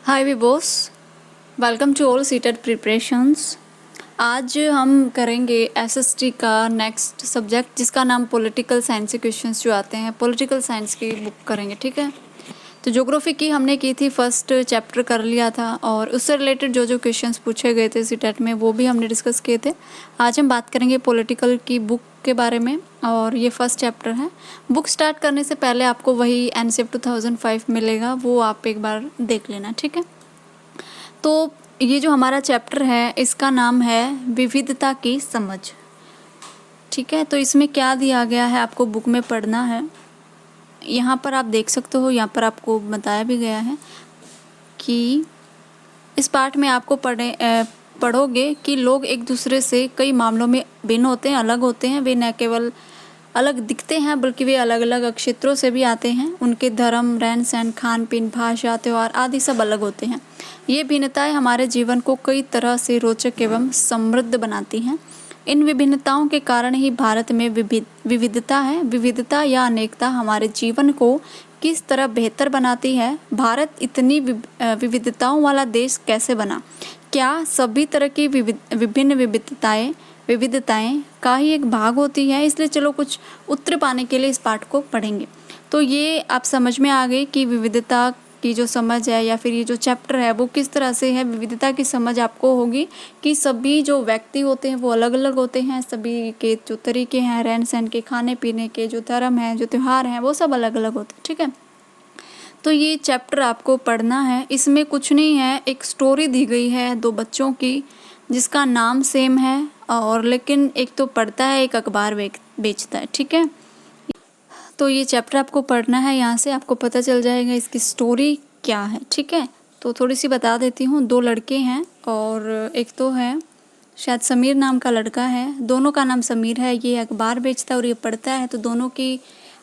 हाय विबोस, welcome to all seated preparations. आज हम करेंगे एसएसटी का नेक्स्ट सब्जेक्ट जिसका नाम पॉलिटिकल साइंस के क्वेश्चंस जो आते हैं पॉलिटिकल साइंस की बुक करेंगे। ठीक है, तो ज्योग्राफी की हमने की थी, फर्स्ट चैप्टर कर लिया था और उससे रिलेटेड जो जो क्वेश्चंस पूछे गए थे सीटेट में वो भी हमने डिस्कस किए थे। आज हम बात करेंगे पॉलिटिकल की बुक के बारे में और ये फर्स्ट चैप्टर है। बुक स्टार्ट करने से पहले आपको वही एनसीएफ 2005 मिलेगा, वो आप एक बार देख लेना। ठीक है, तो ये जो हमारा चैप्टर है इसका नाम है विविधता की समझ। ठीक है, तो इसमें क्या दिया गया है आपको बुक में पढ़ना है। यहाँ पर आप देख सकते हो, यहाँ पर आपको बताया भी गया है कि इस पार्ट में आपको पढ़ोगे कि लोग एक दूसरे से कई मामलों में भिन्न होते हैं, अलग होते हैं। वे न केवल अलग दिखते हैं बल्कि वे अलग अलग क्षेत्रों से भी आते हैं। उनके धर्म, रहन सहन, खान पीन, भाषा, त्यौहार आदि सब अलग होते हैं। ये भिन्नताएं हमारे जीवन को कई तरह से रोचक एवं समृद्ध बनाती हैं। इन विभिन्नताओं के कारण ही भारत में विविधता है। विविधता या अनेकता हमारे जीवन को किस तरह बेहतर बनाती है। भारत इतनी विविधताओं वाला देश कैसे बना? क्या सभी तरह की विभिन्न विविधताएं का ही एक भाग होती है? इसलिए चलो कुछ उत्तर पाने के लिए इस पाठ को पढ़ेंगे। तो ये आप समझ में आ गई कि विविधता की जो समझ है या फिर ये जो चैप्टर है वो किस तरह से है। विविधता की समझ आपको होगी कि सभी जो व्यक्ति होते हैं वो अलग अलग होते हैं, सभी के जो तरीके हैं रहन सहन के, खाने पीने के, जो धर्म है, जो त्यौहार हैं, वो सब अलग अलग होते हैं। ठीक है, तो ये चैप्टर आपको पढ़ना है। इसमें कुछ नहीं है, एक स्टोरी दी गई है दो बच्चों की जिसका नाम सेम है और लेकिन एक तो पढ़ता है, एक अखबार बेचता है। ठीक है, तो ये चैप्टर आपको पढ़ना है, यहाँ से आपको पता चल जाएगा इसकी स्टोरी क्या है। ठीक है, तो थोड़ी सी बता देती हूँ। दो लड़के हैं और एक तो है शायद समीर नाम का लड़का है, दोनों का नाम समीर है। ये अखबार बेचता है और ये पढ़ता है, तो दोनों की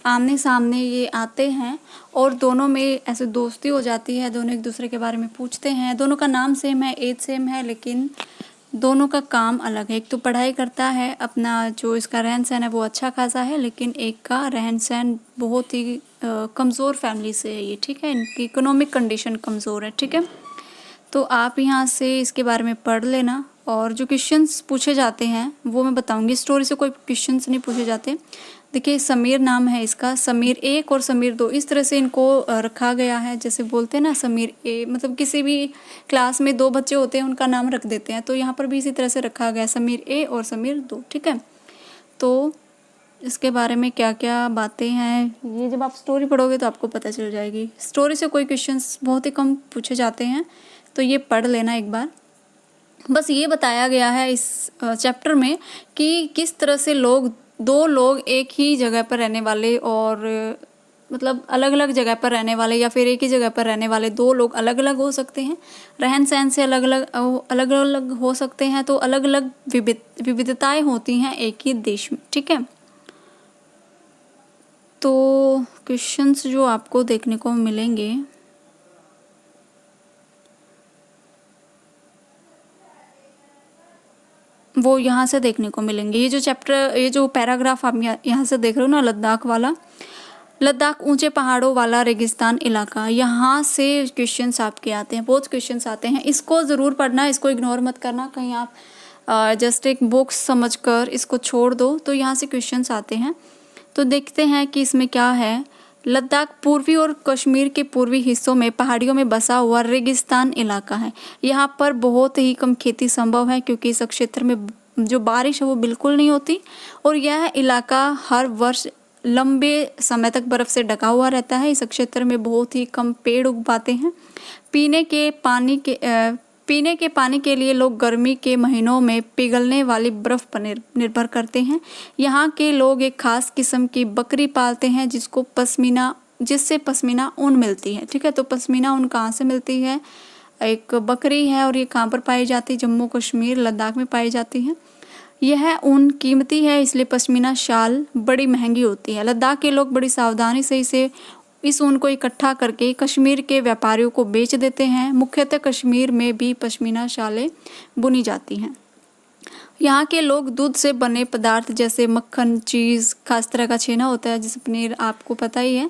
आमने सामने ये आते हैं और दोनों में ऐसे दोस्ती हो जाती है। दोनों एक दूसरे के बारे में पूछते हैं। दोनों का नाम सेम है, एज सेम है, लेकिन दोनों का काम अलग है। एक तो पढ़ाई करता है, अपना जो इसका रहन सहन है वो अच्छा खासा है, लेकिन एक का रहन सहन बहुत ही कमज़ोर फैमिली से है ये। ठीक है, इनकी इकोनॉमिक कंडीशन कमज़ोर है। ठीक है, तो आप यहाँ से इसके बारे में पढ़ लेना और जो क्वेश्चंस पूछे जाते हैं वो मैं बताऊंगी। स्टोरी से कोई क्वेश्चंस नहीं पूछे जाते। देखिए, समीर नाम है इसका, समीर 1 और समीर 2 इस तरह से इनको रखा गया है। जैसे बोलते हैं ना समीर ए, मतलब किसी भी क्लास में 2 बच्चे होते हैं उनका नाम रख देते हैं, तो यहाँ पर भी इसी तरह से रखा गया है, समीर ए और समीर 2। ठीक है, तो इसके बारे में क्या क्या बातें हैं ये जब आप स्टोरी पढ़ोगे तो आपको पता चल जाएगी। स्टोरी से कोई क्वेश्चंस बहुत ही कम पूछे जाते हैं, तो ये पढ़ लेना एक बार। बस ये बताया गया है इस चैप्टर में कि किस तरह से दो लोग एक ही जगह पर रहने वाले और मतलब अलग अलग जगह पर रहने वाले या फिर एक ही जगह पर रहने वाले दो लोग अलग अलग हो सकते हैं, रहन सहन से अलग अलग हो सकते हैं, तो अलग अलग विविधताएं होती हैं एक ही देश में। ठीक है, तो क्वेश्चंस जो आपको देखने को मिलेंगे वो यहाँ से देखने को मिलेंगे। ये जो चैप्टर, ये जो पैराग्राफ आप यहाँ से देख रहे हो ना, लद्दाख वाला, लद्दाख ऊंचे पहाड़ों वाला रेगिस्तान इलाका, यहाँ से क्वेश्चंस आपके आते हैं, बहुत क्वेश्चंस आते हैं। इसको ज़रूर पढ़ना, इसको इग्नोर मत करना कहीं आप जस्ट एक बुक्स समझकर इसको छोड़ दो, तो यहाँ से क्वेश्चंस आते हैं। तो देखते हैं कि इसमें क्या है। लद्दाख पूर्वी और कश्मीर के पूर्वी हिस्सों में पहाड़ियों में बसा हुआ रेगिस्तान इलाका है। यहाँ पर बहुत ही कम खेती संभव है क्योंकि इस क्षेत्र में जो बारिश है वो बिल्कुल नहीं होती और यह इलाका हर वर्ष लंबे समय तक बर्फ से ढका हुआ रहता है। इस क्षेत्र में बहुत ही कम पेड़ उग पाते हैं। पीने के पानी के लिए लोग गर्मी के महीनों में पिघलने वाली बर्फ पर निर्भर करते हैं। यहाँ के लोग एक खास किस्म की बकरी पालते हैं जिससे पश्मीना ऊन मिलती है। ठीक है, तो पश्मीना ऊन कहाँ से मिलती है? एक बकरी है और ये कहाँ पर पाई जाती है? जम्मू कश्मीर, लद्दाख में पाई जाती है। यह ऊन कीमती है, इसलिए पश्मीना शाल बड़ी महंगी होती है। लद्दाख के लोग बड़ी सावधानी से इस ऊन को इकट्ठा करके कश्मीर के व्यापारियों को बेच देते हैं। मुख्यतः कश्मीर में भी पश्मीना शालें बुनी जाती हैं। यहाँ के लोग दूध से बने पदार्थ जैसे मक्खन, चीज़, खास तरह का छेना होता है जैसे पनीर, आपको पता ही है,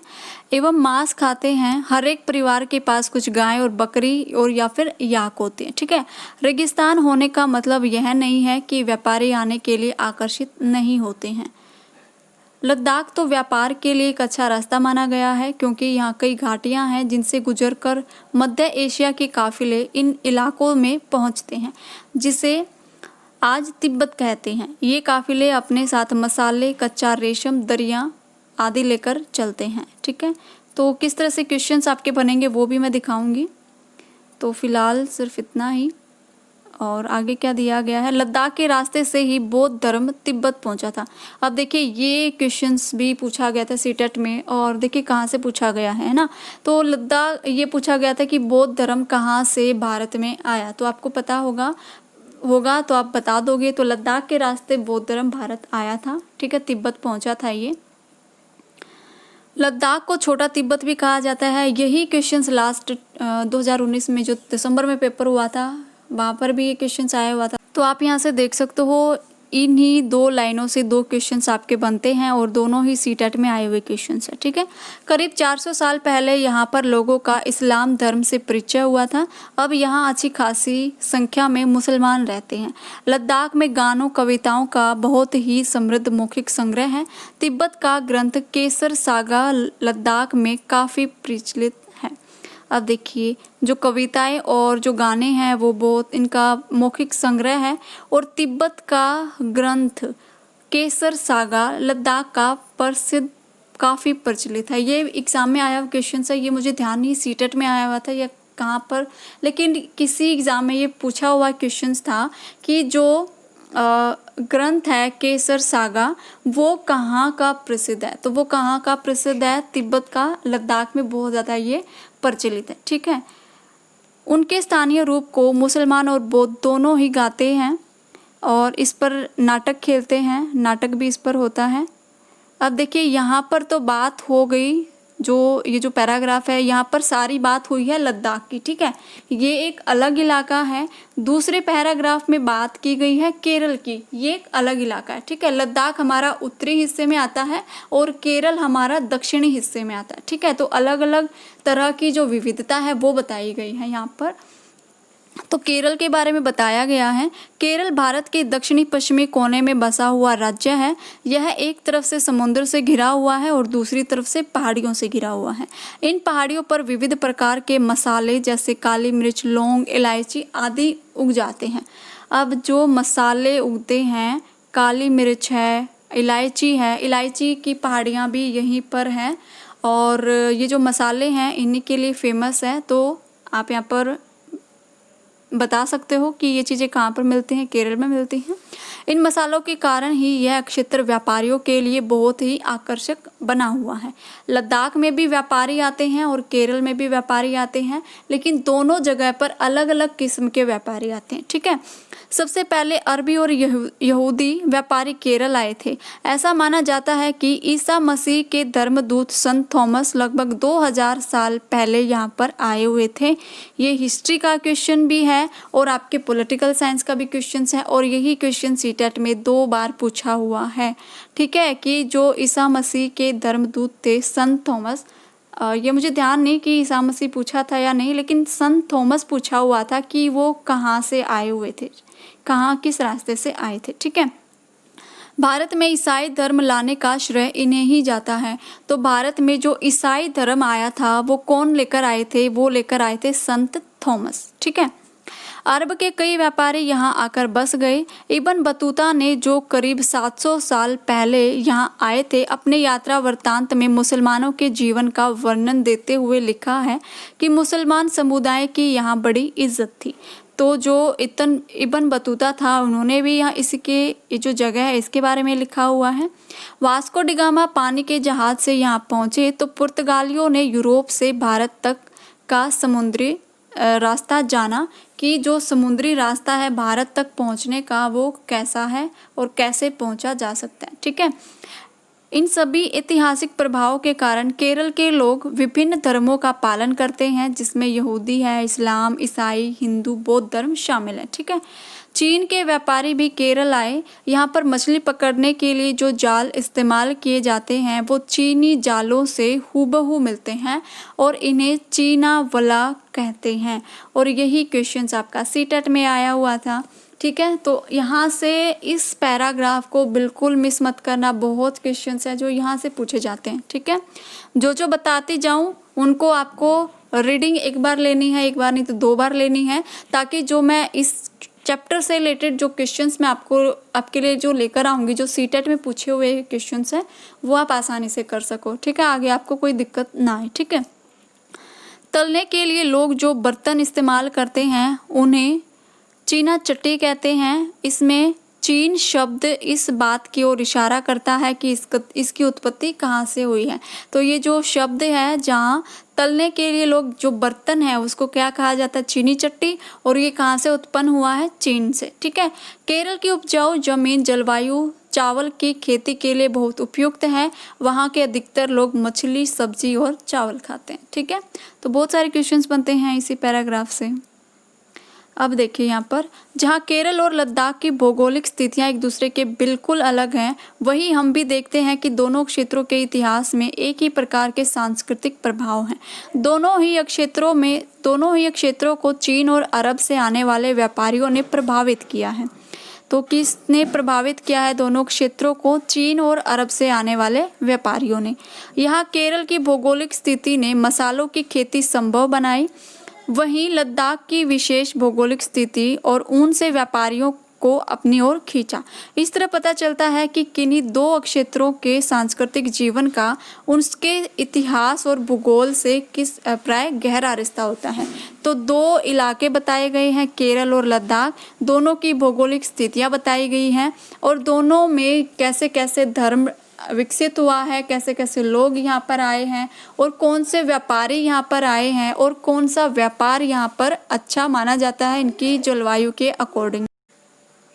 एवं मांस खाते हैं। हर एक परिवार के पास कुछ गाय और बकरी और या फिर याक होते हैं। ठीक है। रेगिस्तान होने का मतलब यह नहीं है कि व्यापारी आने के लिए आकर्षित नहीं होते हैं। लद्दाख तो व्यापार के लिए एक अच्छा रास्ता माना गया है क्योंकि यहाँ कई घाटियाँ हैं जिनसे गुजरकर मध्य एशिया के काफिले इन इलाकों में पहुँचते हैं, जिसे आज तिब्बत कहते हैं। ये काफिले अपने साथ मसाले, कच्चा रेशम, दरिया आदि लेकर चलते हैं। ठीक है। तो किस तरह से क्वेश्चंस आपके बनेंगे वो भी मैं दिखाऊंगी। तो फिलहाल सिर्फ इतना ही। और आगे क्या दिया गया है, लद्दाख के रास्ते से ही बौद्ध धर्म तिब्बत पहुंचा था। अब देखिए ये क्वेश्चंस भी पूछा गया था सीटेट में, और देखिए कहाँ से पूछा गया है ना। तो लद्दाख ये पूछा गया था कि बौद्ध धर्म कहाँ से भारत में आया, तो आपको पता होगा तो आप बता दोगे। तो लद्दाख के रास्ते बौद्ध धर्म भारत आया था। ठीक है, तिब्बत पहुंचा था ये। लद्दाख को छोटा तिब्बत भी कहा जाता है। यही क्वेश्चंस लास्ट 2019 में जो दिसंबर में पेपर हुआ था वहाँ पर भी ये क्वेश्चंस आया हुआ था। तो आप यहाँ से देख सकते हो, इन्हीं 2 लाइनों से 2 क्वेश्चंस आपके बनते हैं और दोनों ही सीटेट में आए हुए क्वेश्चंस हैं। ठीक है। करीब 400 साल पहले यहाँ पर लोगों का इस्लाम धर्म से परिचय हुआ था। अब यहाँ अच्छी खासी संख्या में मुसलमान रहते हैं। लद्दाख में गानों, कविताओं का बहुत ही समृद्ध मौखिक संग्रह है। तिब्बत का ग्रंथ केसर सागा लद्दाख में काफ़ी प्रचलित है। अब देखिए जो कविताएं और जो गाने हैं वो बहुत, इनका मौखिक संग्रह है। और तिब्बत का ग्रंथ केसर सागा लद्दाख का प्रसिद्ध काफ़ी प्रचलित है। ये एग्ज़ाम में आया हुआ क्वेश्चन है, ये मुझे ध्यान नहीं सीटेट में आया हुआ था या कहाँ पर, लेकिन किसी एग्ज़ाम में ये पूछा हुआ क्वेश्चन था कि जो ग्रंथ है केसर सागा वो कहाँ का प्रसिद्ध है। तो वो कहाँ का प्रसिद्ध है, तिब्बत का, लद्दाख में बहुत ज़्यादा ये प्रचलित है। ठीक है। उनके स्थानीय रूप को मुसलमान और बौद्ध दोनों ही गाते हैं और इस पर नाटक खेलते हैं, नाटक भी इस पर होता है। अब देखिए यहाँ पर तो बात हो गई, जो ये जो पैराग्राफ है यहाँ पर सारी बात हुई है लद्दाख की। ठीक है, ये एक अलग इलाका है। दूसरे पैराग्राफ में बात की गई है केरल की, ये एक अलग इलाका है। ठीक है, लद्दाख हमारा उत्तरी हिस्से में आता है और केरल हमारा दक्षिणी हिस्से में आता है। ठीक है, तो अलग अलग तरह की जो विविधता है वो बताई गई है यहाँ पर। तो केरल के बारे में बताया गया है। केरल भारत के दक्षिणी पश्चिमी कोने में बसा हुआ राज्य है। यह एक तरफ से समुद्र से घिरा हुआ है और दूसरी तरफ से पहाड़ियों से घिरा हुआ है। इन पहाड़ियों पर विविध प्रकार के मसाले जैसे काली मिर्च, लौंग, इलायची आदि उग जाते हैं। अब जो मसाले उगते हैं, काली मिर्च है, इलायची है, इलायची की पहाड़ियाँ भी यहीं पर हैं और ये जो मसाले हैं इन्हीं के लिए फेमस है। तो आप यहाँ पर बता सकते हो कि ये चीज़ें कहाँ पर मिलती हैं, केरल में मिलती हैं। इन मसालों के कारण ही यह क्षेत्र व्यापारियों के लिए बहुत ही आकर्षक बना हुआ है। लद्दाख में भी व्यापारी आते हैं और केरल में भी व्यापारी आते हैं, लेकिन दोनों जगह पर अलग अलग किस्म के व्यापारी आते हैं। ठीक है, सबसे पहले अरबी और यहूदी व्यापारी केरल आए थे। ऐसा माना जाता है कि ईसा मसीह के धर्मदूत संत थॉमस लगभग 2000 साल पहले यहाँ पर आए हुए थे। ये हिस्ट्री का क्वेश्चन भी है और आपके पॉलिटिकल साइंस का भी क्वेश्चन है और यही क्वेश्चन सीटेट में 2 बार पूछा हुआ है। ठीक है, कि जो ईसा मसीह के धर्मदूत थे संत थॉमस, ये मुझे ध्यान नहीं कि ईसा मसीह पूछा था या नहीं, लेकिन संत थॉमस पूछा हुआ था कि वो कहाँ से आए हुए थे, कहाँ किस रास्ते से आए थे। ठीक है, भारत में ईसाई धर्म लाने का श्रेय इन्हें ही जाता है। तो भारत में जो ईसाई धर्म आया था वो कौन लेकर आए थे, वो लेकर आए थे संत थॉमस। ठीक है, अरब के कई व्यापारी यहाँ आकर बस गए। इब्न बतूता ने जो करीब 700 साल पहले यहाँ आए थे, अपने यात्रा वृत्तांत में मुसलमानों के जीवन का वर्णन देते हुए लिखा है कि मुसलमान समुदाय की यहाँ बड़ी इज्जत थी। तो जो इब्न बतूता था उन्होंने भी यहाँ इसके, ये जो जगह है इसके बारे में लिखा हुआ है। वास्को डी गामा पानी के जहाज से यहाँ पहुँचे तो पुर्तगालियों ने यूरोप से भारत तक का समुद्री रास्ता जाना कि जो समुद्री रास्ता है भारत तक पहुंचने का वो कैसा है और कैसे पहुंचा जा सकता है। ठीक है, इन सभी ऐतिहासिक प्रभावों के कारण केरल के लोग विभिन्न धर्मों का पालन करते हैं, जिसमें यहूदी है, इस्लाम, ईसाई, हिंदू, बौद्ध धर्म शामिल है। ठीक है, चीन के व्यापारी भी केरल आए। यहाँ पर मछली पकड़ने के लिए जो जाल इस्तेमाल किए जाते हैं वो चीनी जालों से हूबहू मिलते हैं और इन्हें चीना वला कहते हैं। और यही क्वेश्चंस आपका सीटेट में आया हुआ था। ठीक है, तो यहाँ से इस पैराग्राफ को बिल्कुल मिस मत करना, बहुत क्वेश्चंस हैं जो यहाँ से पूछे जाते हैं। ठीक है, जो बताती जाऊँ उनको आपको रीडिंग एक बार लेनी है, एक बार नहीं तो 2 बार लेनी है, ताकि जो मैं इस चैप्टर से रिलेटेड जो क्वेश्चंस मैं आपके लिए जो लेकर आऊँगी, जो सीटेट में पूछे हुए क्वेश्चंस हैं, वो आप आसानी से कर सको। ठीक है, आगे आपको कोई दिक्कत ना आए। ठीक है, तलने के लिए लोग जो बर्तन इस्तेमाल करते हैं उन्हें चीना चट्टी कहते हैं। इसमें चीन शब्द इस बात की ओर इशारा करता है कि इसकी उत्पत्ति कहाँ से हुई है। तो ये जो शब्द है, जहाँ तलने के लिए लोग जो बर्तन है उसको क्या कहा जाता है, चीनी चट्टी, और ये कहाँ से उत्पन्न हुआ है, चीन से। ठीक है, केरल की उपजाऊ जमीन जलवायु चावल की खेती के लिए बहुत उपयुक्त है। वहाँ के अधिकतर लोग मछली, सब्जी और चावल खाते हैं। ठीक है, तो बहुत सारे क्वेश्चंस बनते हैं इसी पैराग्राफ से। अब देखिए यहाँ पर, जहाँ केरल और लद्दाख की भौगोलिक स्थितियाँ एक दूसरे के बिल्कुल अलग हैं, वहीं हम भी देखते हैं कि दोनों क्षेत्रों के इतिहास में एक ही प्रकार के सांस्कृतिक प्रभाव हैं। दोनों ही क्षेत्रों को चीन और अरब से आने वाले व्यापारियों ने प्रभावित किया है। तो किसने प्रभावित किया है दोनों क्षेत्रों को? चीन और अरब से आने वाले व्यापारियों ने। यहाँ केरल की भौगोलिक स्थिति ने मसालों की खेती संभव बनाई, वहीं लद्दाख की विशेष भौगोलिक स्थिति और ऊन से व्यापारियों को अपनी ओर खींचा। इस तरह पता चलता है कि किन्हीं 2 क्षेत्रों के सांस्कृतिक जीवन का उसके इतिहास और भूगोल से किस प्राय गहरा रिश्ता होता है। तो 2 इलाके बताए गए हैं, केरल और लद्दाख, दोनों की भौगोलिक स्थितियाँ बताई गई हैं और दोनों में कैसे कैसे धर्म विकसित हुआ है, कैसे कैसे लोग यहाँ पर आए हैं और कौन से व्यापारी यहाँ पर आए हैं और कौन सा व्यापार यहाँ पर अच्छा माना जाता है इनकी जलवायु के अकॉर्डिंग।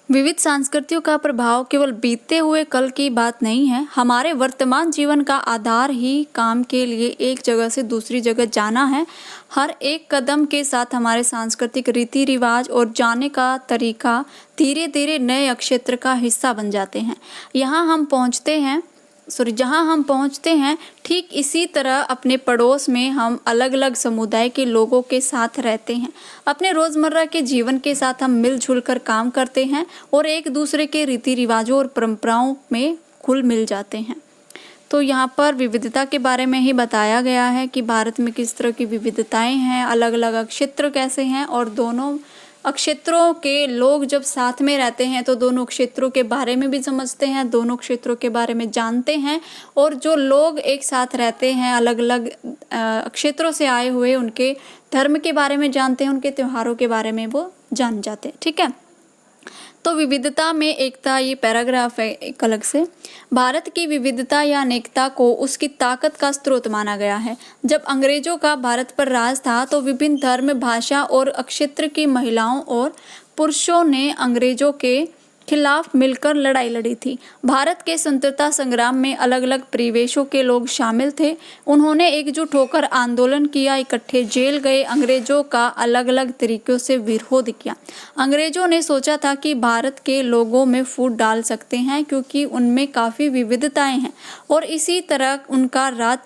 विविध संस्कृतियों का प्रभाव केवल बीते हुए कल की बात नहीं है। हमारे वर्तमान जीवन का आधार ही काम के लिए एक जगह से दूसरी जगह जाना है। हर एक कदम के साथ हमारे सांस्कृतिक रीति रिवाज और जाने का तरीका धीरे धीरे नए क्षेत्र का हिस्सा बन जाते हैं। जहाँ हम पहुँचते हैं ठीक इसी तरह अपने पड़ोस में हम अलग अलग समुदाय के लोगों के साथ रहते हैं। अपने रोज़मर्रा के जीवन के साथ हम मिलजुल कर काम करते हैं और एक दूसरे के रीति रिवाजों और परंपराओं में घुल मिल जाते हैं। तो यहाँ पर विविधता के बारे में ही बताया गया है कि भारत में किस तरह की विविधताएं हैं, अलग अलग क्षेत्र कैसे हैं और दोनों क्षेत्रों के लोग जब साथ में रहते हैं तो दोनों क्षेत्रों के बारे में भी समझते हैं, दोनों क्षेत्रों के बारे में जानते हैं और जो लोग एक साथ रहते हैं अलग अलग क्षेत्रों से आए हुए उनके धर्म के बारे में जानते हैं, उनके त्योहारों के बारे में वो जान जाते हैं। ठीक है, तो विविधता में एकता, ये पैराग्राफ है एक अलग से। भारत की विविधता या अनेकता को उसकी ताकत का स्रोत माना गया है। जब अंग्रेजों का भारत पर राज था तो विभिन्न धर्म, भाषा और क्षेत्र की महिलाओं और पुरुषों ने अंग्रेजों के खिलाफ मिलकर लड़ाई लड़ी थी। भारत के स्वतंत्रता संग्राम में अलग अलग परिवेशों के लोग शामिल थे। उन्होंने एकजुट होकर आंदोलन किया, इकट्ठे जेल गए, अंग्रेजों का अलग अलग तरीक़ों से विरोध किया। अंग्रेजों ने सोचा था कि भारत के लोगों में फूट डाल सकते हैं क्योंकि उनमें काफ़ी विविधताएं हैं और इसी तरह उनका राज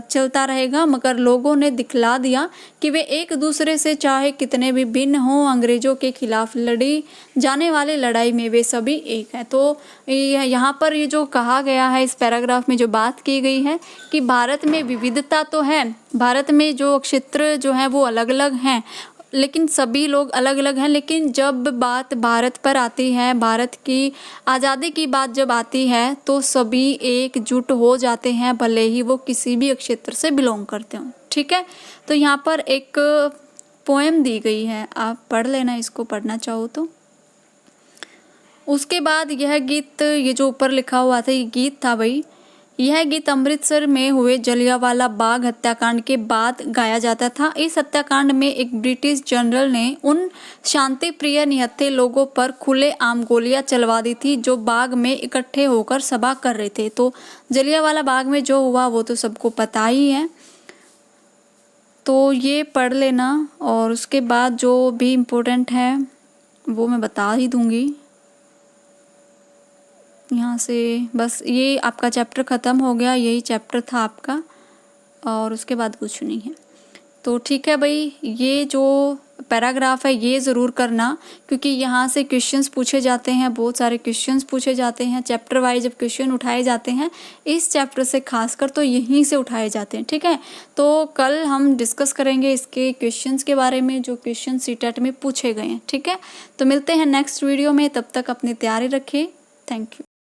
चलता रहेगा, मगर लोगों ने दिखला दिया कि वे एक दूसरे से चाहे कितने भी भिन्न हों, अंग्रेजों के खिलाफ लड़ी जाने वाले लड़ाई में वे सभी एक हैं। तो यहाँ पर ये जो कहा गया है इस पैराग्राफ में जो बात की गई है कि भारत में विविधता तो है, भारत में जो क्षेत्र जो है वो अलग अलग हैं लेकिन सभी लोग अलग अलग हैं, लेकिन जब बात भारत पर आती है, भारत की आज़ादी की बात जब आती है तो सभी एकजुट हो जाते हैं, भले ही वो किसी भी क्षेत्र से बिलोंग करते हों। ठीक है, तो यहाँ पर एक पोएम दी गई है, आप पढ़ लेना इसको, पढ़ना चाहो तो। उसके बाद यह गीत, ये जो ऊपर लिखा हुआ था ये गीत था भाई, यह गीत अमृतसर में हुए जलियांवाला बाग हत्याकांड के बाद गाया जाता था। इस हत्याकांड में एक ब्रिटिश जनरल ने उन शांति प्रिय निहत्थे लोगों पर खुलेआम गोलियां चलवा दी थी जो बाग में इकट्ठे होकर सभा कर रहे थे। तो जलियांवाला बाग में जो हुआ वो तो सबको पता ही है, तो ये पढ़ लेना। और उसके बाद जो भी इम्पोर्टेंट है वो मैं बता ही दूँगी। यहाँ से बस ये आपका चैप्टर ख़त्म हो गया, यही चैप्टर था आपका और उसके बाद कुछ नहीं है। तो ठीक है भाई, ये जो पैराग्राफ है ये ज़रूर करना, क्योंकि यहाँ से क्वेश्चंस पूछे जाते हैं, बहुत सारे क्वेश्चंस पूछे जाते हैं। चैप्टर वाइज जब क्वेश्चन उठाए जाते हैं इस चैप्टर से खासकर तो यहीं से उठाए जाते हैं। ठीक है, तो कल हम डिस्कस करेंगे इसके क्वेश्चंस के बारे में जो क्वेश्चन सीटेट में पूछे गए हैं। ठीक है, तो मिलते हैं नेक्स्ट वीडियो में, तब तक अपनी तैयारी रखें। Thank you.